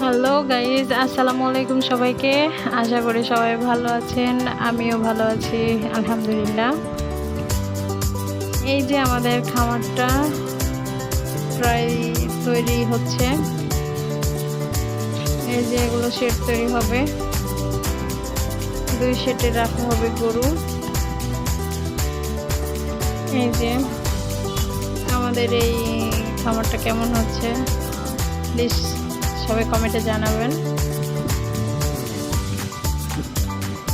Hello guys, আসসালামু আলাইকুম সবাইকে। আশা করি সবাই ভালো আছেন, আমিও ভালো আছি আলহামদুলিল্লাহ। এই যে আমাদের খামারটা প্রায় তৈরি হচ্ছে। এই যে এগুলো শেড তৈরি হবে, 2 শেডে রাখা হবে গরু। এই যে আমাদের এই খামারটা কেমন হচ্ছে প্লিজ সবাই কমেন্টে জানাবেন।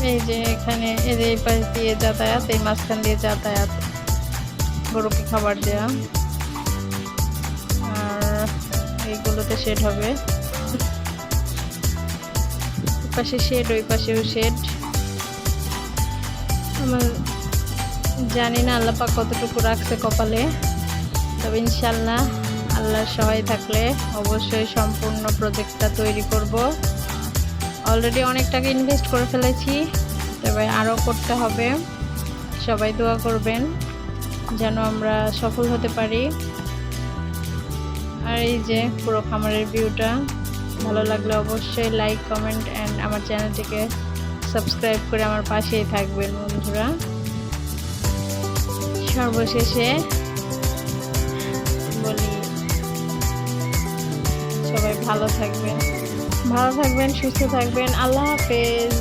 এই যে এখানে এই পাশ দিয়ে যাতায়াত, এই মাঝখান দিয়ে যাতায়াত, গরুকে খাবার দেওয়া। আর এইগুলোতে শেড হবে, পাশে শেড, ওই পাশেও শেড। আমার জানি না আল্লাহ পাক কতটুকু রাখছে কপালে, তবে ইনশাল্লাহ আল্লাহর সহায় থাকলে অবশ্যই সম্পূর্ণ প্রজেক্টটা তৈরি করব। অলরেডি অনেক টাকা ইনভেস্ট করে ফেলেছি, তবে আরও করতে হবে। সবাই দোয়া করবেন যেন আমরা সফল হতে পারি। আর এই যে পুরো খামারের ভিউটা ভালো লাগলে অবশ্যই লাইক, কমেন্ট অ্যান্ড আমার চ্যানেলটিকে সাবস্ক্রাইব করে আমার পাশেই থাকবেন বন্ধুরা। সর্বশেষে বলি সবাই ভালো থাকবেন, সুস্থ থাকবেন। আল্লাহ হাফেজ।